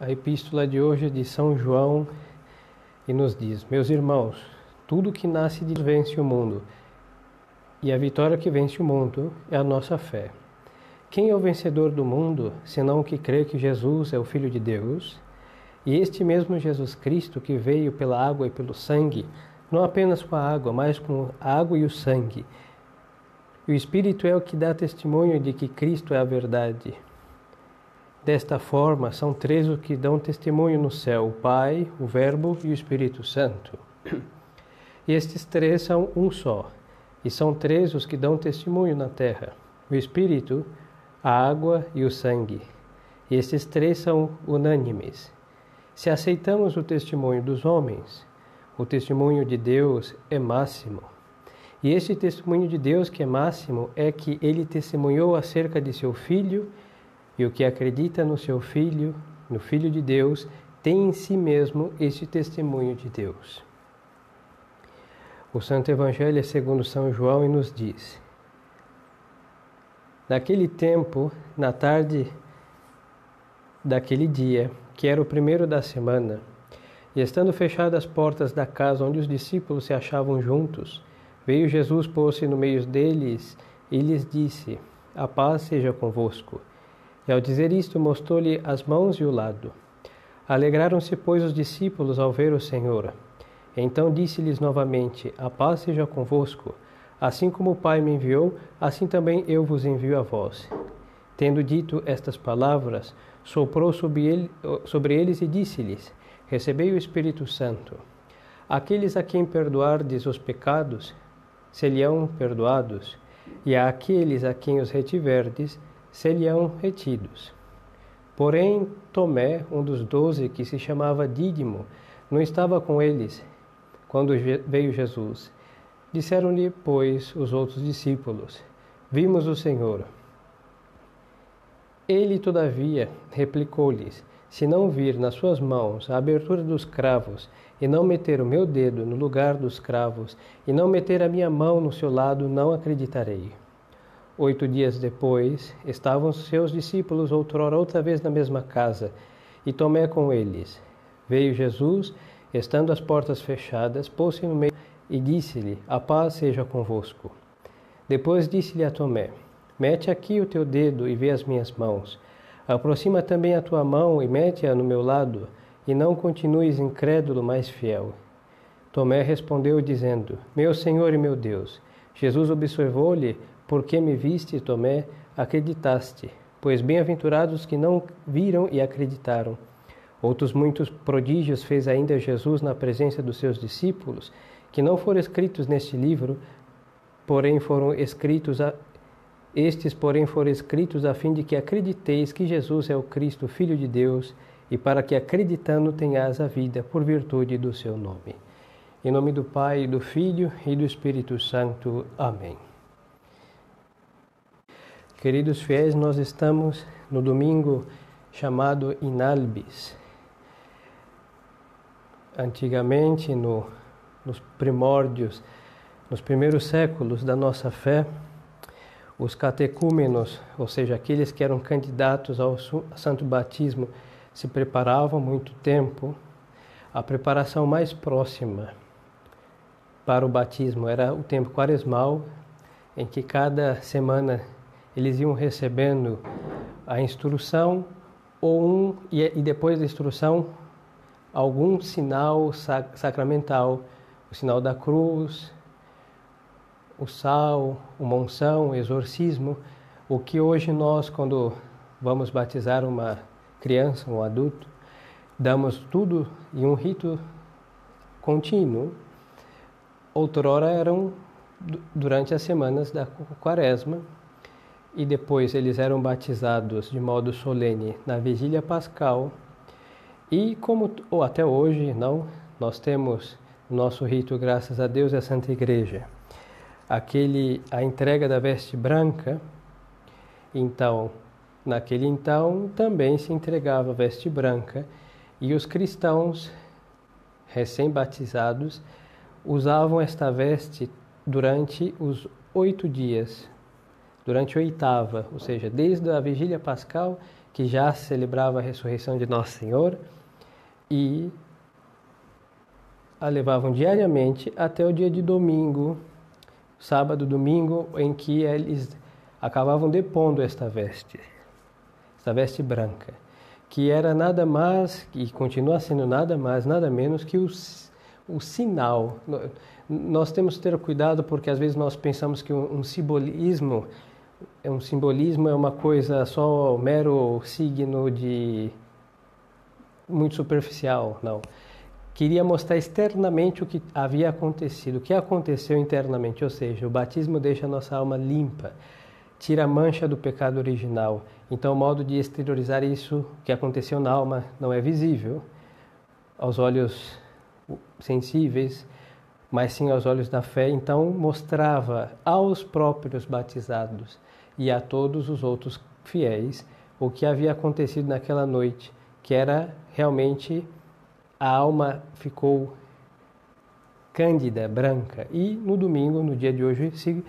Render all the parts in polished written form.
A epístola de hoje é de São João e nos diz: Meus irmãos, tudo que nasce de Deus vence o mundo, e a vitória que vence o mundo é a nossa fé. Quem é o vencedor do mundo, senão o que crê que Jesus é o Filho de Deus? E este mesmo Jesus Cristo que veio pela água e pelo sangue, não apenas com a água, mas com a água e o sangue. E o Espírito é o que dá testemunho de que Cristo é a verdade. Desta forma, são três os que dão testemunho no céu: o Pai, o Verbo e o Espírito Santo. E estes três são um só, e são três os que dão testemunho na terra: o Espírito, a água e o sangue. E estes três são unânimes. Se aceitamos o testemunho dos homens, o testemunho de Deus é máximo. E este testemunho de Deus que é máximo é que ele testemunhou acerca de seu Filho, e o que acredita no seu Filho, no Filho de Deus, tem em si mesmo este testemunho de Deus. O Santo Evangelho é segundo São João e nos diz: Naquele tempo, na tarde daquele dia, que era o primeiro da semana, e estando fechadas as portas da casa onde os discípulos se achavam juntos, veio Jesus, pôs-se no meio deles e lhes disse: A paz seja convosco. E ao dizer isto, mostrou-lhe as mãos e o lado. Alegraram-se, pois, os discípulos ao ver o Senhor. Então disse-lhes novamente: A paz seja convosco. Assim como o Pai me enviou, assim também eu vos envio a vós. Tendo dito estas palavras, soprou sobre eles e disse-lhes: Recebei o Espírito Santo. Aqueles a quem perdoardes os pecados, se-lhe-ão perdoados, e àqueles a quem os retiverdes, se-lhe-ão retidos. Porém, Tomé, um dos 12, que se chamava Dídimo, não estava com eles quando veio Jesus. Disseram-lhe, pois, os outros discípulos: Vimos o Senhor. Ele, todavia, replicou-lhes: Se não vir nas suas mãos a abertura dos cravos, e não meter o meu dedo no lugar dos cravos, e não meter a minha mão no seu lado, não acreditarei. 8 dias depois, estavam seus discípulos outra vez na mesma casa, e Tomé com eles. Veio Jesus, estando as portas fechadas, pôs-se no meio e disse-lhe: A paz seja convosco. Depois disse-lhe a Tomé: Mete aqui o teu dedo e vê as minhas mãos. Aproxima também a tua mão e mete-a no meu lado, e não continues incrédulo, mas fiel. Tomé respondeu, dizendo: Meu Senhor e meu Deus. Jesus observou-lhe: Porque me viste, Tomé, acreditaste. Pois bem-aventurados que não viram e acreditaram. Outros muitos prodígios fez ainda Jesus na presença dos seus discípulos, que não foram escritos neste livro, porém foram escritos a fim de que acrediteis que Jesus é o Cristo, Filho de Deus, e para que acreditando tenhais a vida por virtude do seu nome. Em nome do Pai, do Filho e do Espírito Santo. Amém. Queridos fiéis, nós estamos no domingo chamado Inalbis. Antigamente, nos primórdios, nos primeiros séculos da nossa fé, os catecúmenos, ou seja, aqueles que eram candidatos ao santo batismo, se preparavam muito tempo. A preparação mais próxima para o batismo era o tempo quaresmal, em que cada semana eles iam recebendo a instrução e depois da instrução algum sinal sacramental, o sinal da cruz, o sal, o monção, o exorcismo, o que hoje nós, quando vamos batizar uma criança, um adulto, damos tudo em um rito contínuo. Outrora eram durante as semanas da Quaresma, e depois eles eram batizados de modo solene na Vigília Pascal. E ou até hoje, nós temos o nosso rito, graças a Deus, e a Santa Igreja, a entrega da veste branca. Então, também se entregava a veste branca, e os cristãos recém-batizados usavam esta veste durante os 8 dias, durante a oitava, ou seja, desde a Vigília Pascal que já celebrava a ressurreição de Nosso Senhor e a levavam diariamente até o dia de domingo, sábado, domingo, em que eles acabavam depondo esta veste branca, que era nada mais, e continua sendo nada mais, nada menos que o sinal. Nós temos que ter cuidado porque às vezes nós pensamos que um simbolismo é uma coisa só, um mero signo de muito superficial, não. Queria mostrar externamente o que havia acontecido, o que aconteceu internamente, ou seja, o batismo deixa a nossa alma limpa, tira a mancha do pecado original. Então, o modo de exteriorizar isso, que aconteceu na alma, não é visível aos olhos sensíveis, mas sim aos olhos da fé. Então, mostrava aos próprios batizados e a todos os outros fiéis o que havia acontecido naquela noite, que era realmente a alma ficou cândida, branca. E no domingo, no dia de hoje, se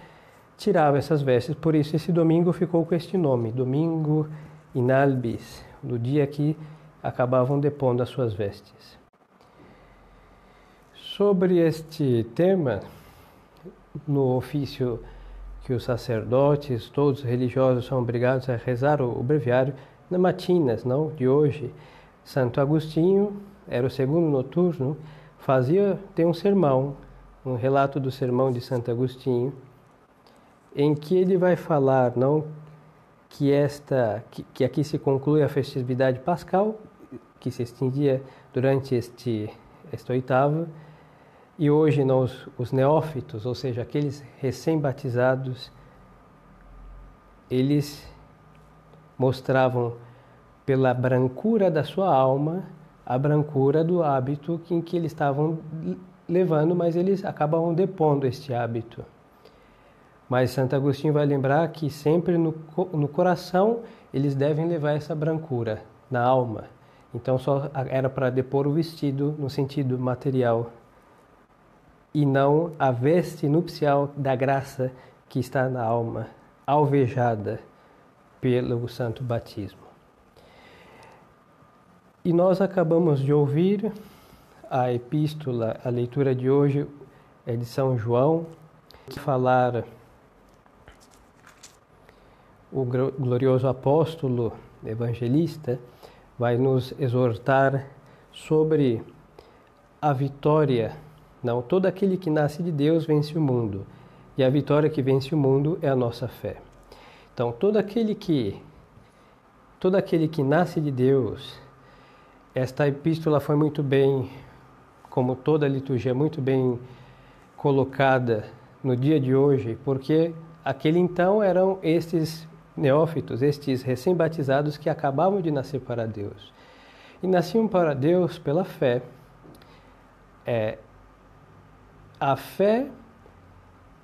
tirava essas vestes. Por isso esse domingo ficou com este nome, Domingo in albis, no dia que acabavam depondo as suas vestes. Sobre este tema, no ofício que os sacerdotes, todos os religiosos são obrigados a rezar o breviário, na matinas, não, de hoje, Santo Agostinho, era o segundo noturno, tem um sermão, um relato do sermão de Santo Agostinho, em que ele vai falar, não, que aqui se conclui a festividade pascal, que se estendia durante esta oitava, e hoje os neófitos, ou seja, aqueles recém-batizados, eles mostravam pela brancura da sua alma a brancura do hábito em que eles estavam levando, mas eles acabavam depondo este hábito. Mas Santo Agostinho vai lembrar que sempre no coração eles devem levar essa brancura, na alma. Então só era para depor o vestido no sentido material e não a veste nupcial da graça que está na alma, alvejada pelo santo batismo. E nós acabamos de ouvir a epístola, a leitura de hoje é de São João, que falar o glorioso apóstolo evangelista vai nos exortar sobre a vitória. Não, todo aquele que nasce de Deus vence o mundo, e a vitória que vence o mundo é a nossa fé. Então, todo aquele que nasce de Deus, esta epístola foi muito bem, como toda a liturgia, muito bem colocada no dia de hoje, porque aquele então eram estes neófitos, estes recém-batizados que acabavam de nascer para Deus. E nasciam para Deus pela fé. A fé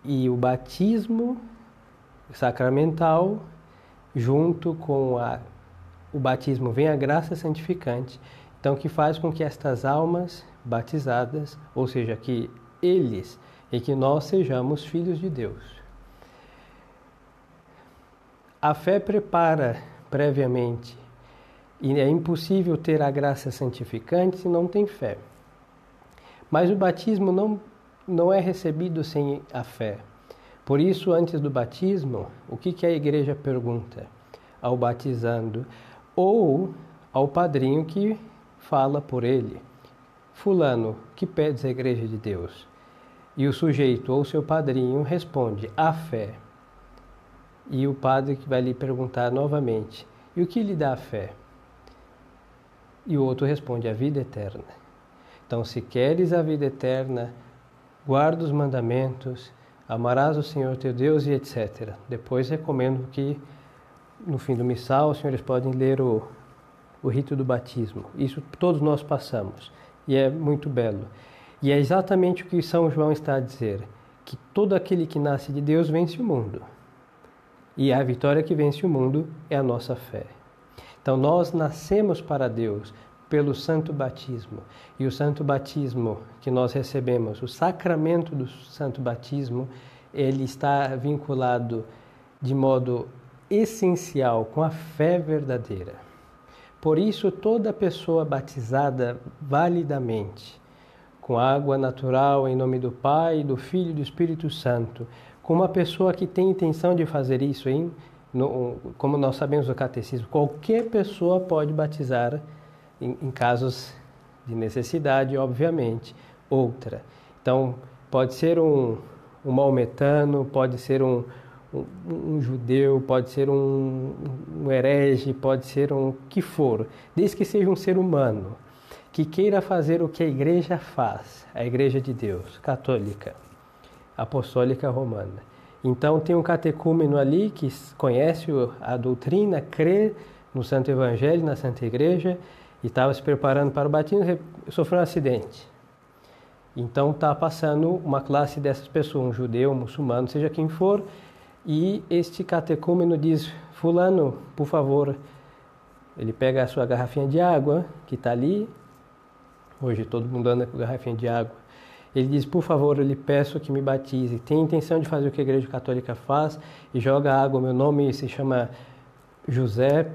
e o batismo sacramental, junto com o batismo, vem a graça santificante, então que faz com que estas almas batizadas, ou seja, que eles e que nós sejamos filhos de Deus. A fé prepara previamente, e é impossível ter a graça santificante se não tem fé. Mas o batismo não é recebido sem a fé. Por isso, antes do batismo, o que a igreja pergunta ao batizando? Ou ao padrinho que fala por ele: fulano, que pedes à igreja de Deus? E o sujeito ou seu padrinho responde: a fé. E o padre que vai lhe perguntar novamente: e o que lhe dá a fé? E o outro responde: a vida eterna. Então, se queres a vida eterna, guarda os mandamentos, amarás o Senhor teu Deus e etc. Depois recomendo que no fim do missal os senhores podem ler o rito do batismo. Isso todos nós passamos e é muito belo. E é exatamente o que São João está a dizer, que todo aquele que nasce de Deus vence o mundo. E a vitória que vence o mundo é a nossa fé. Então nós nascemos para Deus pelo santo batismo. E o santo batismo que nós recebemos, o sacramento do santo batismo, ele está vinculado de modo essencial com a fé verdadeira. Por isso, toda pessoa batizada validamente, com água natural, em nome do Pai, do Filho e do Espírito Santo, com uma pessoa que tem intenção de fazer isso, como nós sabemos do catecismo, qualquer pessoa pode batizar em casos de necessidade, obviamente. Outra. Então, pode ser um maometano, pode ser um judeu, pode ser um herege, pode ser um que for, desde que seja um ser humano que queira fazer o que a igreja faz, a igreja de Deus, católica, apostólica romana. Então tem um catecúmeno ali que conhece a doutrina, crê no Santo Evangelho, na Santa Igreja, e estava se preparando para o batismo, sofreu um acidente. Então está passando uma classe dessas pessoas, um judeu, um muçulmano, seja quem for, e este catecúmeno diz: fulano, por favor, ele pega a sua garrafinha de água, que está ali, hoje todo mundo anda com garrafinha de água, ele diz: por favor, eu lhe peço que me batize, tem intenção de fazer o que a Igreja Católica faz, e joga água, meu nome se chama José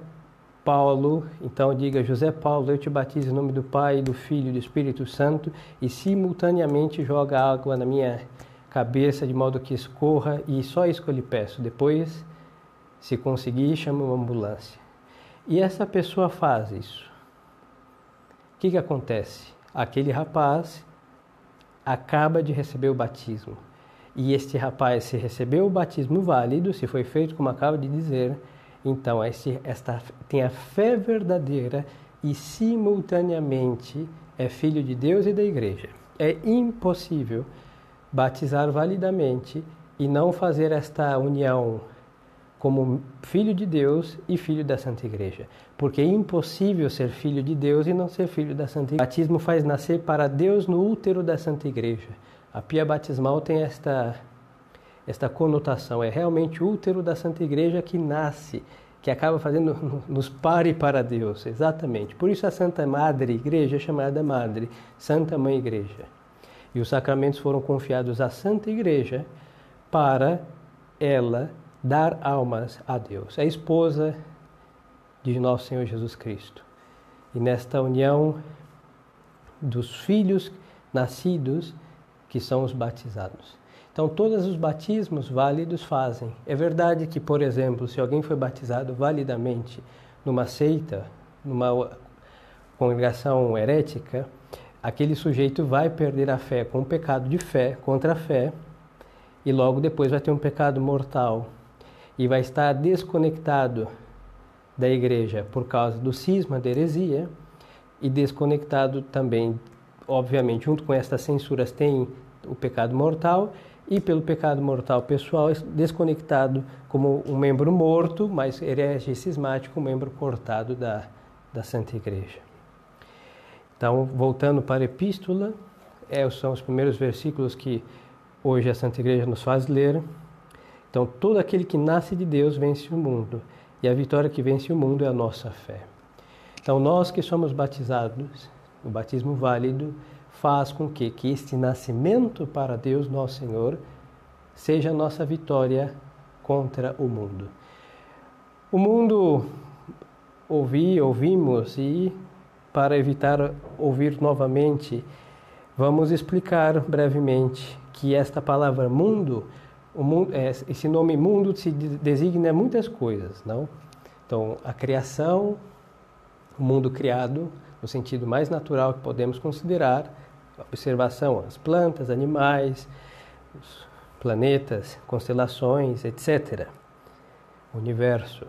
Paulo, então diga: José Paulo, eu te batizo em nome do Pai, do Filho e do Espírito Santo, e simultaneamente joga água na minha cabeça de modo que escorra, e só isso que eu lhe peço. Depois, se conseguir, chama uma ambulância. E essa pessoa faz isso. O que acontece? Aquele rapaz acaba de receber o batismo. E este rapaz, se recebeu o batismo válido, se foi feito como acabo de dizer, então tem a fé verdadeira e simultaneamente é filho de Deus e da igreja. É impossível batizar validamente e não fazer esta união como filho de Deus e filho da Santa Igreja. Porque é impossível ser filho de Deus e não ser filho da Santa Igreja. O batismo faz nascer para Deus no útero da Santa Igreja. A pia batismal tem esta conotação. É realmente o útero da Santa Igreja que nasce, que acaba fazendo nos pare para Deus. Exatamente. Por isso a Santa Madre Igreja é chamada Madre, Santa Mãe Igreja. E os sacramentos foram confiados à Santa Igreja para ela dar almas a Deus, a esposa de nosso Senhor Jesus Cristo. E nesta união dos filhos nascidos, que são os batizados. Então, todos os batismos válidos fazem. É verdade que, por exemplo, se alguém foi batizado validamente numa seita, numa congregação herética, aquele sujeito vai perder a fé com um pecado de fé contra a fé, e logo depois vai ter um pecado mortal e vai estar desconectado da igreja por causa do cisma da heresia, e desconectado também, obviamente, junto com estas censuras tem o pecado mortal, e pelo pecado mortal pessoal desconectado como um membro morto, mas herege cismático, um membro cortado da Santa Igreja. Então, voltando para a epístola, são os primeiros versículos que hoje a Santa Igreja nos faz ler. Então, todo aquele que nasce de Deus vence o mundo, e a vitória que vence o mundo é a nossa fé. Então, nós que somos batizados, o batismo válido faz com que este nascimento para Deus, nosso Senhor, seja a nossa vitória contra o mundo. O mundo ouvimos, e para evitar ouvir novamente, vamos explicar brevemente que esta palavra mundo, esse nome mundo se designa muitas coisas, não? Então, a criação, o mundo criado, no sentido mais natural que podemos considerar, observação, as plantas, animais, os planetas, constelações, etc. O universo.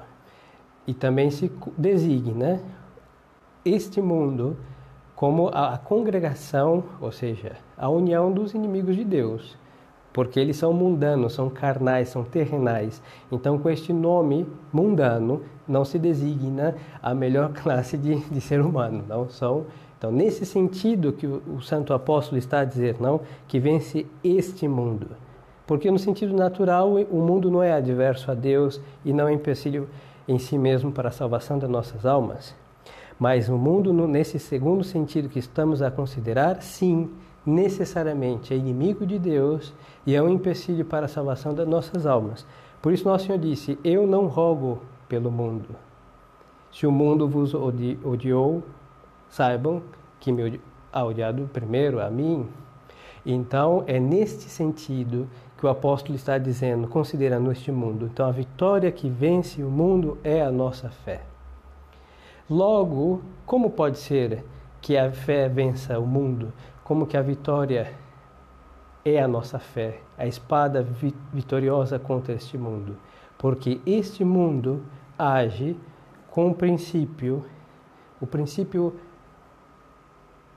E também se designa este mundo como a congregação, ou seja, a união dos inimigos de Deus, porque eles são mundanos, são carnais, são terrenais. Então, com este nome mundano, não se designa a melhor classe de ser humano, não são. Então, nesse sentido que o Santo Apóstolo está a dizer, não, que vence este mundo. Porque no sentido natural, o mundo não é adverso a Deus e não é empecilho em si mesmo para a salvação das nossas almas. Mas o mundo, nesse segundo sentido que estamos a considerar, sim, necessariamente é inimigo de Deus e é um empecilho para a salvação das nossas almas. Por isso nosso Senhor disse: eu não rogo pelo mundo, Se o mundo vos odiou, saibam que me ha odiado primeiro a mim. Então, é neste sentido que o apóstolo está dizendo, considerando este mundo. Então, a vitória que vence o mundo é a nossa fé. Logo, como pode ser que a fé vença o mundo? Como que a vitória é a nossa fé, a espada vitoriosa contra este mundo? Porque este mundo age com o princípio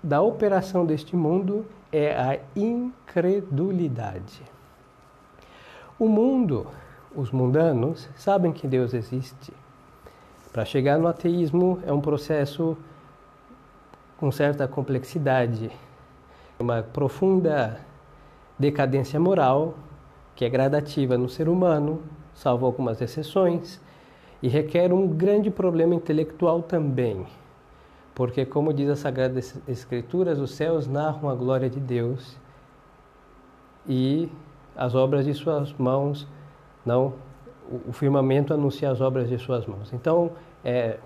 da operação deste mundo é a incredulidade. O mundo, os mundanos, sabem que Deus existe. Para chegar no ateísmo é um processo com certa complexidade, uma profunda decadência moral, que é gradativa no ser humano, salvo algumas exceções, e requer um grande problema intelectual também, porque, como diz as Sagradas Escrituras, os céus narram a glória de Deus e as obras de suas mãos, não, o firmamento anuncia as obras de suas mãos. Então, é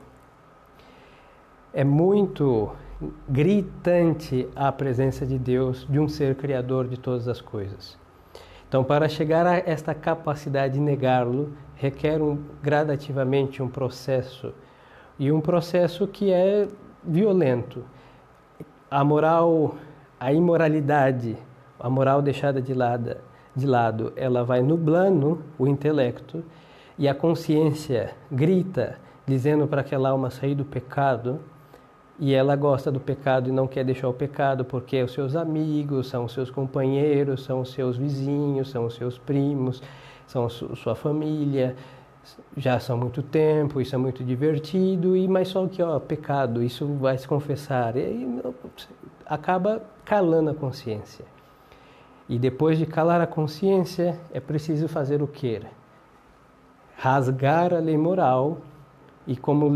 muito gritante a presença de Deus, de um ser criador de todas as coisas. Então, para chegar a esta capacidade de negá-lo, requer gradativamente um processo, e um processo que é violento. A moral, a imoralidade, a moral deixada de lado, ela vai nublando o intelecto, e a consciência grita, dizendo para aquela alma sair do pecado, e ela gosta do pecado e não quer deixar o pecado porque os seus amigos, são os seus companheiros, são os seus vizinhos, são os seus primos, são sua família, já são muito tempo, isso é muito divertido, mas só que pecado, isso vai se confessar, e acaba calando a consciência. E depois de calar a consciência, é preciso fazer o quê? Rasgar a lei moral, e como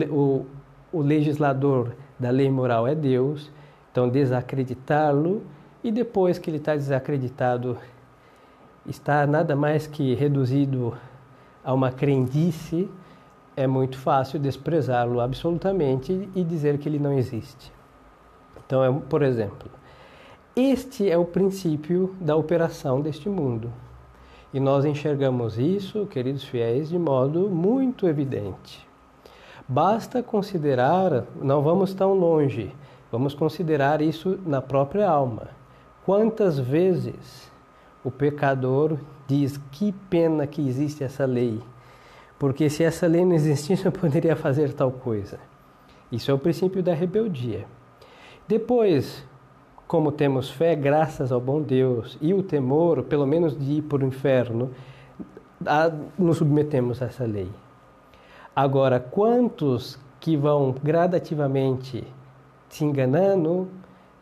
o legislador da lei moral é Deus, então desacreditá-lo, e depois que ele está desacreditado, está nada mais que reduzido a uma crendice, é muito fácil desprezá-lo absolutamente e dizer que ele não existe. Então, por exemplo, este é o princípio da operação deste mundo. E nós enxergamos isso, queridos fiéis, de modo muito evidente. Basta considerar, não vamos tão longe, vamos considerar isso na própria alma. Quantas vezes o pecador diz: que pena que existe essa lei, porque se essa lei não existisse eu poderia fazer tal coisa. Isso é o princípio da rebeldia. Depois, como temos fé, graças ao bom Deus, e o temor, pelo menos de ir para o inferno, nos submetemos a essa lei. Agora, quantos que vão gradativamente se enganando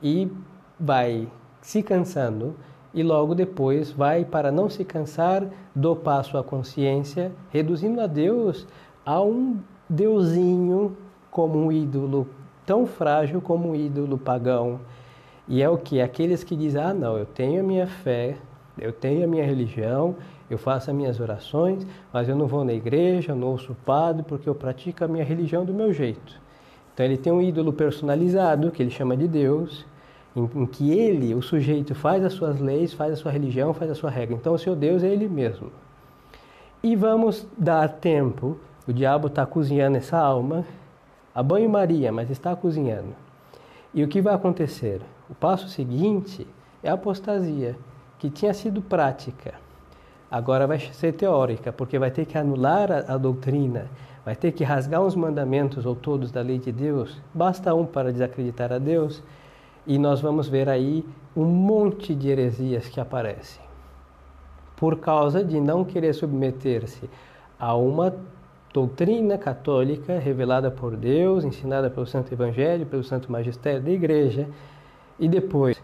e vai se cansando, e logo depois vai, para não se cansar, dopar sua consciência, reduzindo a Deus a um deusinho como um ídolo, tão frágil como um ídolo pagão. E é o que? Aqueles que dizem: não, eu tenho a minha fé, eu tenho a minha religião, eu faço as minhas orações, mas eu não vou na igreja, eu não ouço o padre, porque eu pratico a minha religião do meu jeito. Então ele tem um ídolo personalizado, que ele chama de Deus, em que ele, o sujeito, faz as suas leis, faz a sua religião, faz a sua regra. Então o seu Deus é ele mesmo. E vamos dar tempo, o diabo está cozinhando essa alma, a banho-maria, mas está cozinhando. E o que vai acontecer? O passo seguinte é a apostasia, que tinha sido prática. Agora vai ser teórica, porque vai ter que anular a doutrina, vai ter que rasgar uns mandamentos ou todos da lei de Deus. Basta um para desacreditar a Deus, e nós vamos ver aí um monte de heresias que aparecem. Por causa de não querer submeter-se a uma doutrina católica revelada por Deus, ensinada pelo Santo Evangelho, pelo Santo Magistério da Igreja, e depois,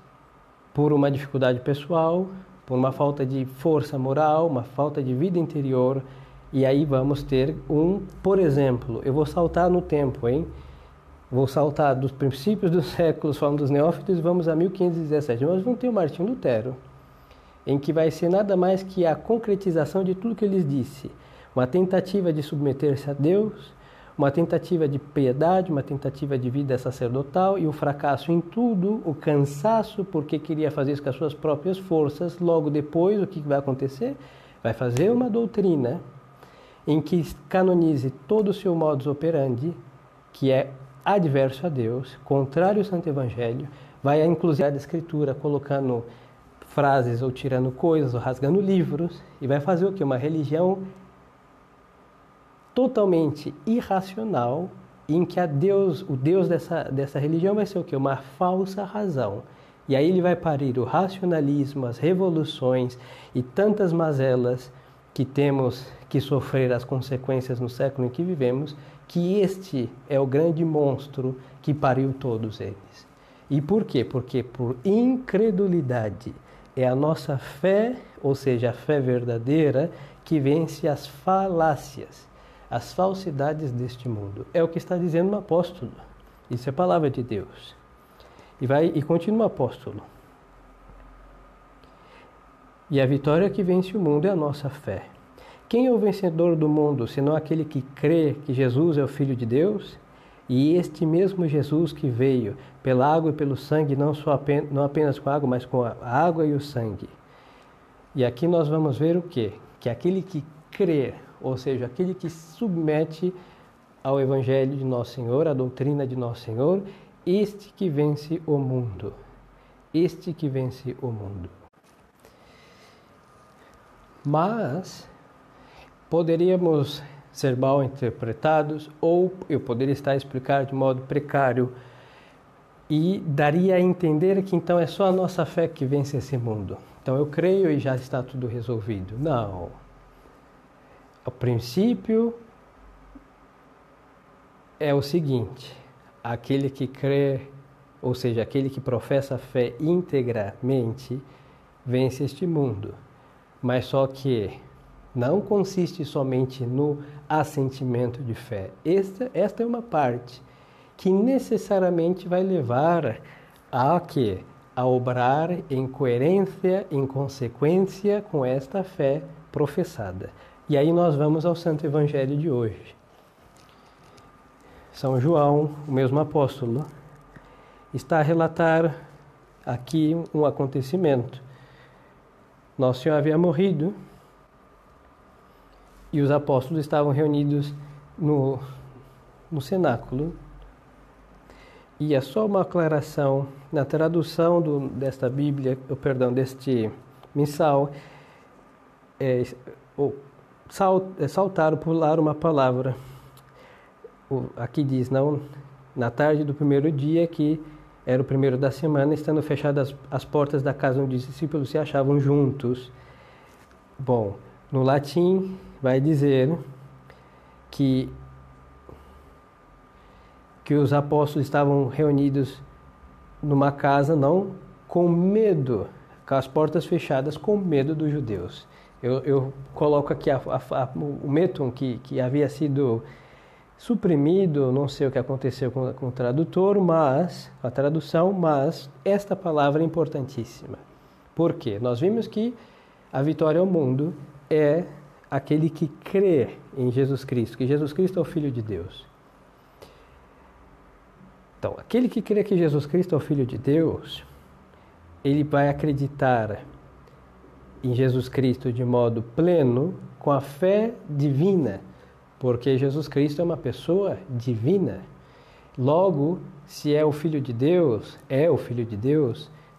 por uma dificuldade pessoal, por uma falta de força moral, uma falta de vida interior, e aí vamos ter por exemplo, eu vou saltar no tempo, vou saltar dos princípios dos séculos, falando dos neófitos, e vamos a 1517. Nós vamos ter o Martinho Lutero, em que vai ser nada mais que a concretização de tudo que ele disse. Uma tentativa de submeter-se a Deus, uma tentativa de piedade, uma tentativa de vida sacerdotal e o fracasso em tudo, o cansaço porque queria fazer isso com as suas próprias forças. Logo depois, o que vai acontecer? Vai fazer uma doutrina em que canonize todo o seu modus operandi, que é adverso a Deus, contrário ao Santo Evangelho, vai inclusive a Escritura colocando frases ou tirando coisas ou rasgando livros e vai fazer o que? Uma religião totalmente irracional em que o Deus dessa religião vai ser o que? Uma falsa razão. E aí ele vai parir o racionalismo, as revoluções e tantas mazelas que temos que sofrer as consequências no século em que vivemos, que este é o grande monstro que pariu todos eles. E por quê? Porque por incredulidade é a nossa fé, ou seja, a fé verdadeira, que vence as falácias, as falsidades deste mundo. É o que está dizendo o apóstolo. Isso é a palavra de Deus. E continua o apóstolo. E a vitória que vence o mundo é a nossa fé. Quem é o vencedor do mundo, senão aquele que crê que Jesus é o Filho de Deus? E este mesmo Jesus que veio pela água e pelo sangue, não apenas com a água, mas com a água e o sangue. E aqui nós vamos ver o quê? Que aquele que crê, ou seja, aquele que submete ao Evangelho de Nosso Senhor, à doutrina de Nosso Senhor, este que vence o mundo. Este que vence o mundo. Mas poderíamos ser mal interpretados, ou eu poderia estar a explicar de modo precário e daria a entender que então é só a nossa fé que vence esse mundo. Então eu creio e já está tudo resolvido. Não. O princípio é o seguinte: aquele que crê, ou seja, aquele que professa a fé integramente, vence este mundo. Mas só que não consiste somente no assentimento de fé. Esta é uma parte que necessariamente vai levar a quê? A obrar em coerência, em consequência com esta fé professada. E aí nós vamos ao Santo Evangelho de hoje. São João, o mesmo apóstolo, está a relatar aqui um acontecimento. Nosso Senhor havia morrido e os apóstolos estavam reunidos no cenáculo. E é só uma aclaração, na tradução desta Bíblia, deste missal, saltaram, pularam uma palavra. Aqui diz, não, na tarde do primeiro dia, que era o primeiro da semana, estando fechadas as portas da casa onde os discípulos se achavam juntos. Bom, no latim vai dizer que os apóstolos estavam reunidos numa casa, não com medo, com as portas fechadas, com medo dos judeus. Eu coloco aqui o méton que havia sido suprimido, não sei o que aconteceu com o tradutor, mas a tradução, mas esta palavra é importantíssima. Por quê? Nós vimos que a vitória ao mundo é aquele que crê em Jesus Cristo, que Jesus Cristo é o Filho de Deus. Então, aquele que crê que Jesus Cristo é o Filho de Deus, ele vai acreditar em Jesus Cristo de modo pleno, com a fé divina, porque Jesus Cristo é uma pessoa divina. Logo, se é o Filho de Deus,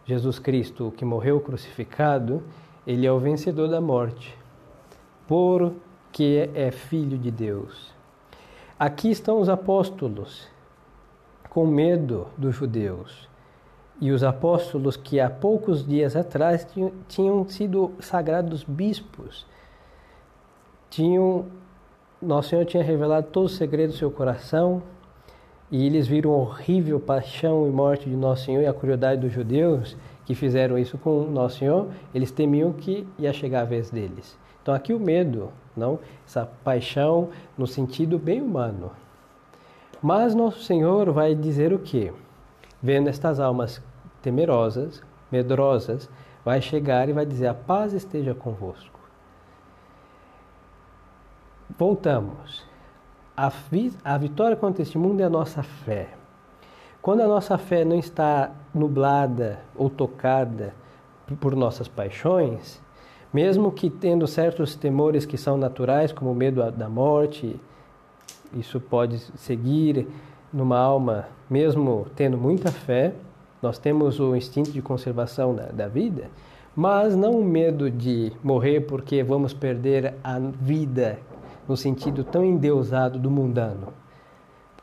Jesus Cristo, que morreu crucificado, ele é o vencedor da morte, porque é Filho de Deus. Aqui estão os apóstolos, com medo dos judeus. E os apóstolos que há poucos dias atrás tinham sido sagrados bispos, Nosso Senhor tinha revelado todos os segredos do seu coração, e eles viram a horrível paixão e morte de Nosso Senhor e a crueldade dos judeus que fizeram isso com Nosso Senhor. Eles temiam que ia chegar a vez deles. Então aqui o medo, não? Essa paixão no sentido bem humano. Mas Nosso Senhor vai dizer o quê? Vendo estas almas temerosas, medrosas, vai chegar e vai dizer: a paz esteja convosco. Voltamos. a vitória contra este mundo é a nossa fé. Quando a nossa fé não está nublada ou tocada por nossas paixões, mesmo que tendo certos temores que são naturais, como o medo da morte, isso pode seguir numa alma, mesmo tendo muita fé. Nós temos o instinto de conservação da vida, mas não o medo de morrer porque vamos perder a vida no sentido tão endeusado do mundano,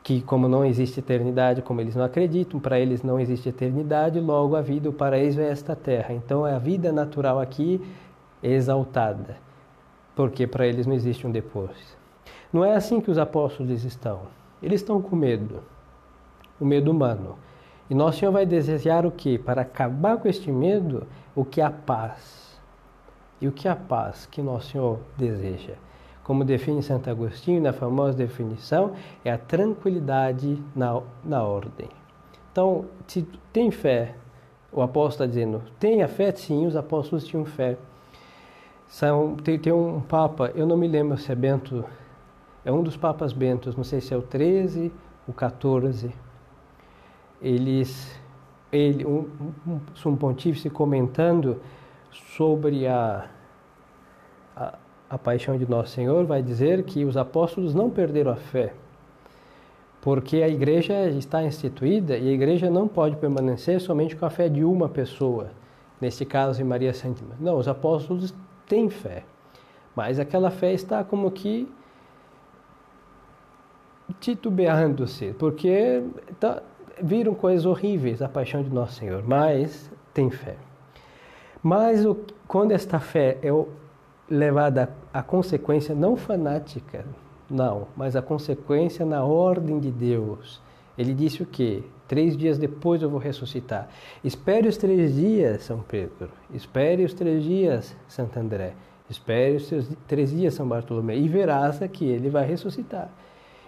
que como não existe eternidade, como eles não acreditam, para eles não existe eternidade, logo a vida, o paraíso é esta terra. Então a vida natural aqui é exaltada, porque para eles não existe um depois. Não é assim que os apóstolos estão. Eles estão com medo, o medo humano. E Nosso Senhor vai desejar o quê? Para acabar com este medo, o que é a paz. E o que é a paz que Nosso Senhor deseja? Como define Santo Agostinho na famosa definição, é a tranquilidade na ordem. Então, se tem fé, o apóstolo está dizendo, tenha fé? Sim, os apóstolos tinham fé. Tem um papa, eu não me lembro se é Bento, é um dos papas bentos, não sei se é o 13, o 14. Um pontífice comentando sobre a paixão de Nosso Senhor, vai dizer que os apóstolos não perderam a fé, porque a igreja está instituída e a igreja não pode permanecer somente com a fé de uma pessoa, neste caso em Maria Santíssima. Não, os apóstolos têm fé, mas aquela fé está como que titubeando-se, porque viram coisas horríveis a paixão de Nosso Senhor, mas tem fé. Mas quando esta fé é levada à consequência não fanática, não, mas a consequência na ordem de Deus. Ele disse o quê? 3 dias depois eu vou ressuscitar. Espere os 3 dias, São Pedro. Espere os 3 dias, Santo André. Espere os 3 dias, São Bartolomeu. E verás que ele vai ressuscitar.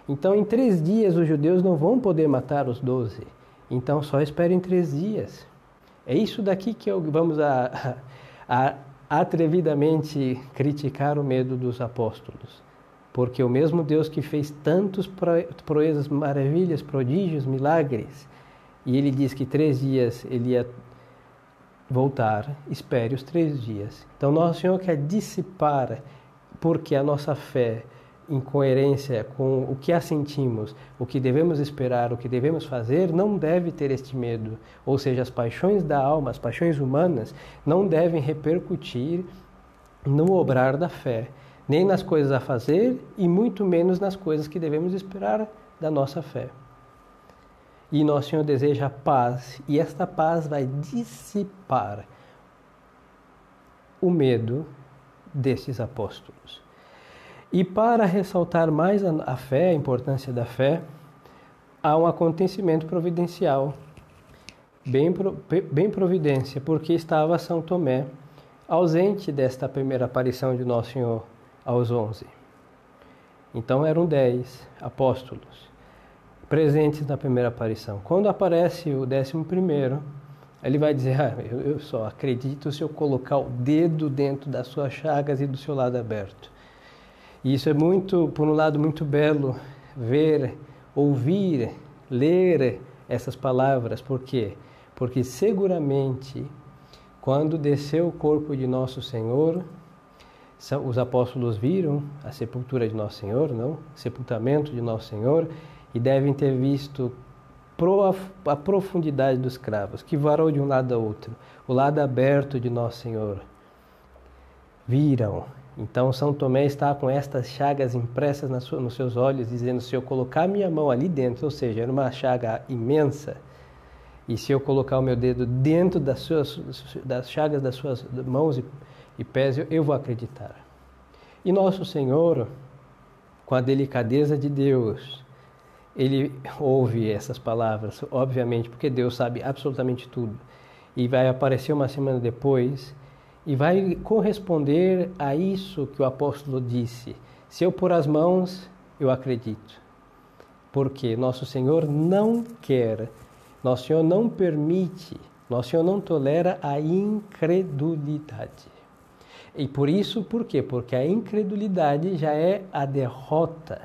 Então, em 3 dias, os judeus não vão poder matar os 12. Então, só esperem 3 dias. É isso daqui que vamos atrevidamente criticar o medo dos apóstolos. Porque o mesmo Deus que fez tantos proezas, maravilhas, prodígios, milagres, e ele diz que 3 dias ele ia voltar, espere os 3 dias. Então, Nosso Senhor quer dissipar, porque a nossa fé, em coerência com o que assentimos, o que devemos esperar, o que devemos fazer, não deve ter este medo. Ou seja, as paixões da alma, as paixões humanas, não devem repercutir no obrar da fé, nem nas coisas a fazer e muito menos nas coisas que devemos esperar da nossa fé. E Nosso Senhor deseja a paz, e esta paz vai dissipar o medo destes apóstolos. E para ressaltar mais a fé, a importância da fé, há um acontecimento providencial, bem providência, porque estava São Tomé ausente desta primeira aparição de Nosso Senhor aos 11. Então eram 10 apóstolos presentes na primeira aparição. Quando aparece o 11º, ele vai dizer, eu só acredito se eu colocar o dedo dentro das suas chagas e do seu lado aberto. E isso é por um lado, muito belo ver, ouvir, ler essas palavras. Por quê? Porque seguramente, quando desceu o corpo de Nosso Senhor, os apóstolos viram a sepultura de Nosso Senhor, não? O sepultamento de Nosso Senhor, e devem ter visto a profundidade dos cravos, que varou de um lado a outro, o lado aberto de Nosso Senhor. Viram. Então, São Tomé está com estas chagas impressas nos seus olhos, dizendo, se eu colocar minha mão ali dentro, ou seja, era uma chaga imensa, e se eu colocar o meu dedo dentro das chagas das suas mãos e pés, eu vou acreditar. E Nosso Senhor, com a delicadeza de Deus, ele ouve essas palavras, obviamente, porque Deus sabe absolutamente tudo. E vai aparecer uma semana depois e vai corresponder a isso que o apóstolo disse. Se eu pôr as mãos, eu acredito. Porque Nosso Senhor não quer, Nosso Senhor não permite, Nosso Senhor não tolera a incredulidade. E por isso, por quê? Porque a incredulidade já é a derrota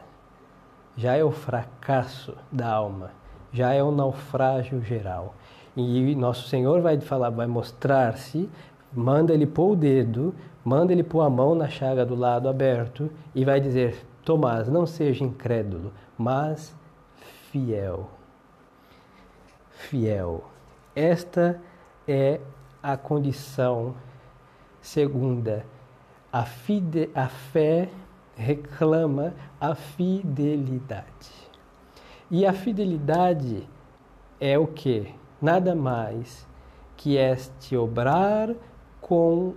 já é o fracasso da alma, já é o naufrágio geral. E nosso Senhor vai falar, vai mostrar-se, manda ele pôr o dedo, manda ele pôr a mão na chaga do lado aberto e vai dizer: Tomás, não seja incrédulo, mas fiel. Fiel. Esta é a condição segunda. A fé reclama a fidelidade. E a fidelidade é o quê? Nada mais que este obrar com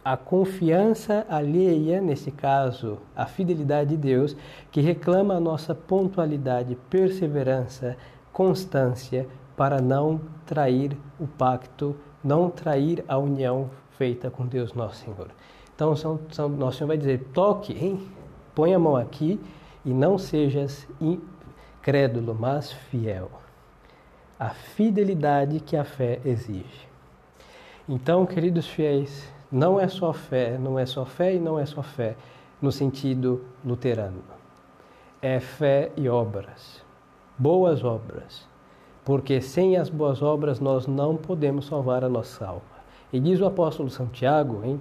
a confiança alheia, nesse caso, a fidelidade de Deus, que reclama a nossa pontualidade, perseverança, constância, para não trair o pacto, não trair a união feita com Deus nosso Senhor. Então, nosso Senhor vai dizer: toque, hein? Põe a mão aqui e não sejas incrédulo, mas fiel. A fidelidade que a fé exige. Então, queridos fiéis, não é só fé, não é só fé e não é só fé no sentido luterano. É fé e obras, boas obras, porque sem as boas obras nós não podemos salvar a nossa alma. E diz o apóstolo Santiago, hein?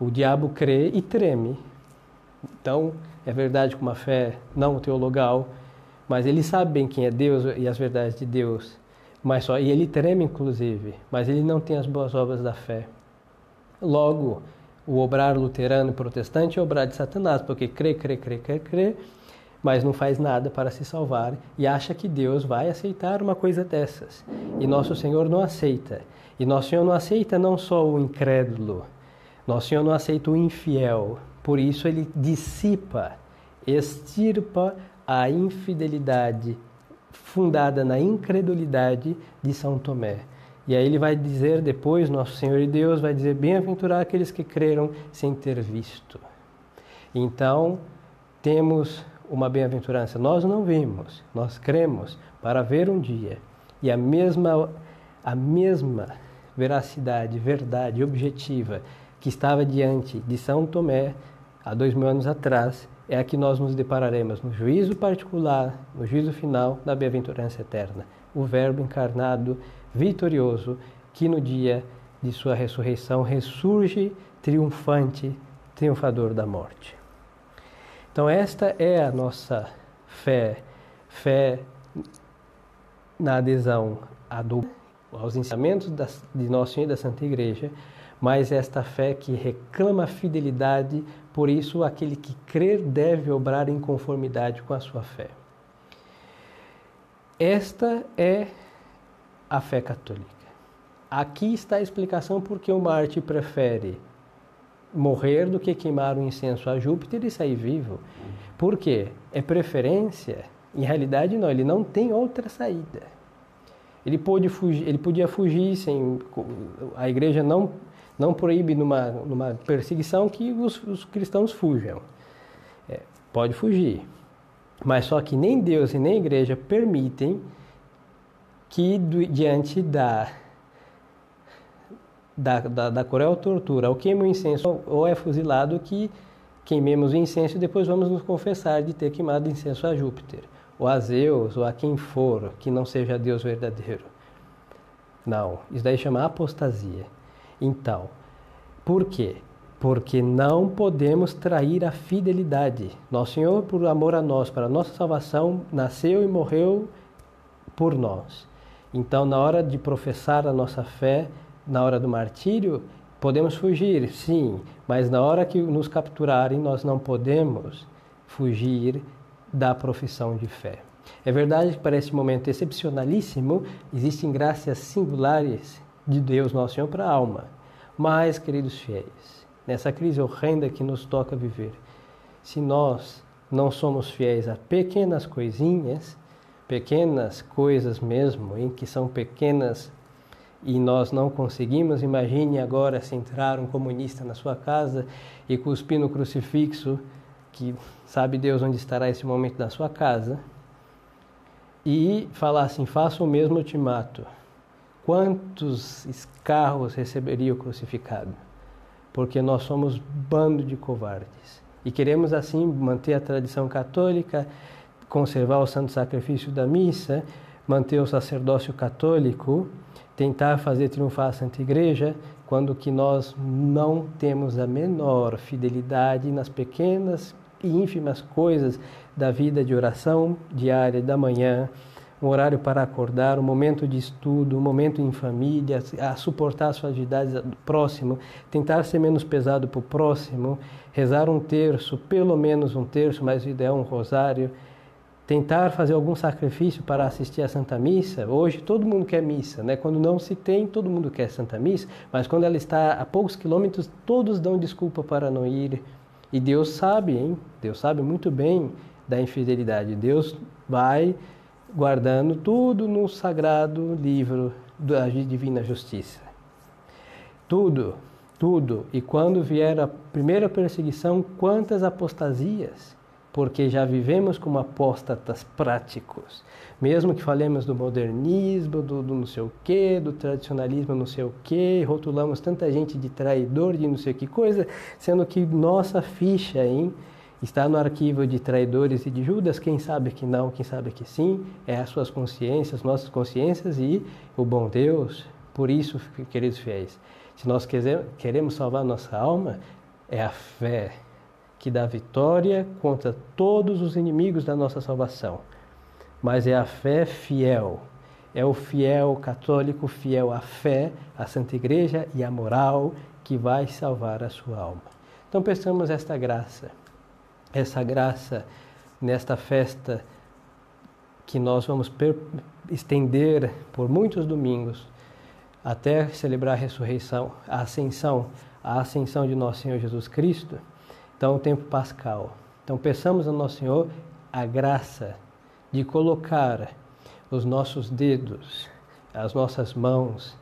O diabo crê e treme. Então, é verdade com uma fé não teologal, mas ele sabe bem quem é Deus e as verdades de Deus, e ele treme inclusive, mas ele não tem as boas obras da fé. Logo, o obrar luterano e protestante é obrar de Satanás, porque crê, mas não faz nada para se salvar e acha que Deus vai aceitar uma coisa dessas. E nosso Senhor não aceita. E nosso Senhor não aceita não só o incrédulo, nosso Senhor não aceita o infiel. Por isso ele dissipa, extirpa a infidelidade fundada na incredulidade de São Tomé. E aí ele vai dizer depois, nosso Senhor e Deus vai dizer: bem-aventurados aqueles que creram sem ter visto. Então, temos uma bem-aventurança. Nós não vimos, nós cremos para ver um dia. E a mesma veracidade, verdade objetiva que estava diante de São Tomé há 2000 anos atrás, é a que nós nos depararemos no juízo particular, no juízo final da bem-aventurança eterna. O Verbo encarnado, vitorioso, que no dia de sua ressurreição ressurge triunfante, triunfador da morte. Então esta é a nossa fé na adesão aos ensinamentos de Nosso Senhor e da Santa Igreja, mas esta fé que reclama a fidelidade, por isso aquele que crer deve obrar em conformidade com a sua fé. Esta é a fé católica. Aqui está a explicação por que o mártir prefere morrer do que queimar um incenso a Júpiter e sair vivo. Por quê? É preferência? Em realidade não, ele não tem outra saída. Ele podia fugir sem... A igreja não proíbe numa perseguição que os cristãos fujam. Pode fugir. Mas só que nem Deus e nem a igreja permitem que diante da cruel tortura, ou queima o incenso ou é fuzilado, que queimemos o incenso e depois vamos nos confessar de ter queimado incenso a Júpiter, ou a Zeus, ou a quem for, que não seja Deus verdadeiro. Não, isso daí chama apostasia. Então, por quê? Porque não podemos trair a fidelidade. Nosso Senhor, por amor a nós, para a nossa salvação, nasceu e morreu por nós. Então, na hora de professar a nossa fé, na hora do martírio, podemos fugir, sim, mas na hora que nos capturarem, nós não podemos fugir da profissão de fé. É verdade que para esse momento excepcionalíssimo, existem graças singulares de Deus Nosso Senhor para a alma. Mas, queridos fiéis, nessa crise horrenda que nos toca viver, se nós não somos fiéis a pequenas coisinhas, pequenas coisas mesmo, em que são pequenas e nós não conseguimos, imagine agora se entrar um comunista na sua casa e cuspir no crucifixo, que sabe Deus onde estará esse momento na sua casa, e falar assim: faça o mesmo, eu te mato. Quantos escarros receberia o crucificado? Porque nós somos bando de covardes. E queremos assim manter a tradição católica, conservar o santo sacrifício da missa, manter o sacerdócio católico, tentar fazer triunfar a Santa Igreja, quando que nós não temos a menor fidelidade nas pequenas e ínfimas coisas da vida de oração diária da manhã, um horário para acordar, um momento de estudo, um momento em família, a suportar as fragilidades do próximo, tentar ser menos pesado para o próximo, rezar um terço, pelo menos um terço, mas o ideal é um rosário, tentar fazer algum sacrifício para assistir à Santa Missa. Hoje todo mundo quer missa, né? Quando não se tem, todo mundo quer Santa Missa, mas quando ela está a poucos quilômetros, todos dão desculpa para não ir. E Deus sabe, hein? Deus sabe muito bem da infidelidade. Deus vai guardando tudo no sagrado livro da Divina Justiça. Tudo, tudo. E quando vier a primeira perseguição, quantas apostasias? Porque já vivemos como apóstatas práticos. Mesmo que falemos do modernismo, do não sei o quê, do tradicionalismo não sei o quê, rotulamos tanta gente de traidor, de não sei que coisa, sendo que nossa ficha, hein, está no arquivo de traidores e de Judas, quem sabe que não, quem sabe que sim, é as suas consciências, nossas consciências e o bom Deus. Por isso, queridos fiéis, se nós queremos salvar nossa alma, é a fé que dá vitória contra todos os inimigos da nossa salvação. Mas é a fé fiel, é o fiel católico fiel à fé, à Santa Igreja e à moral que vai salvar a sua alma. Então peçamos essa graça nesta festa que nós vamos estender por muitos domingos até celebrar a ressurreição, a ascensão de nosso Senhor Jesus Cristo. Então, o tempo pascal. Então, peçamos ao nosso Senhor a graça de colocar os nossos dedos, as nossas mãos,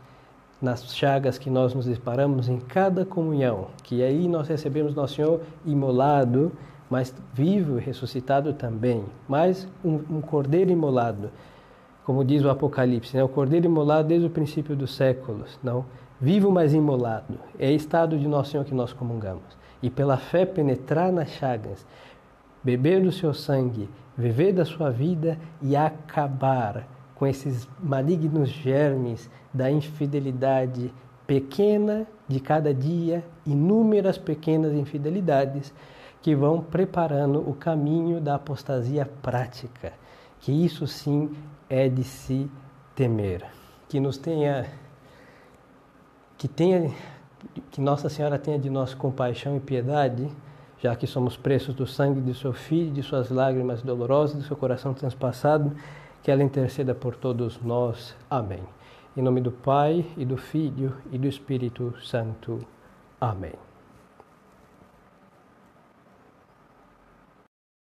nas chagas que nós nos deparamos em cada comunhão, que aí nós recebemos nosso Senhor imolado, mas vivo e ressuscitado também, mais um cordeiro imolado, como diz o Apocalipse, né? O cordeiro imolado desde o princípio dos séculos, não? Vivo, mas imolado, é estado de nosso Senhor que nós comungamos. E pela fé penetrar nas chagas, beber do seu sangue, viver da sua vida e acabar com esses malignos germes da infidelidade pequena de cada dia, inúmeras pequenas infidelidades que vão preparando o caminho da apostasia prática, que isso sim é de se temer. Que Nossa Senhora tenha de nós compaixão e piedade, já que somos preços do sangue de seu Filho, de suas lágrimas dolorosas, do seu coração transpassado, que ela interceda por todos nós. Amém. Em nome do Pai, e do Filho, e do Espírito Santo. Amém.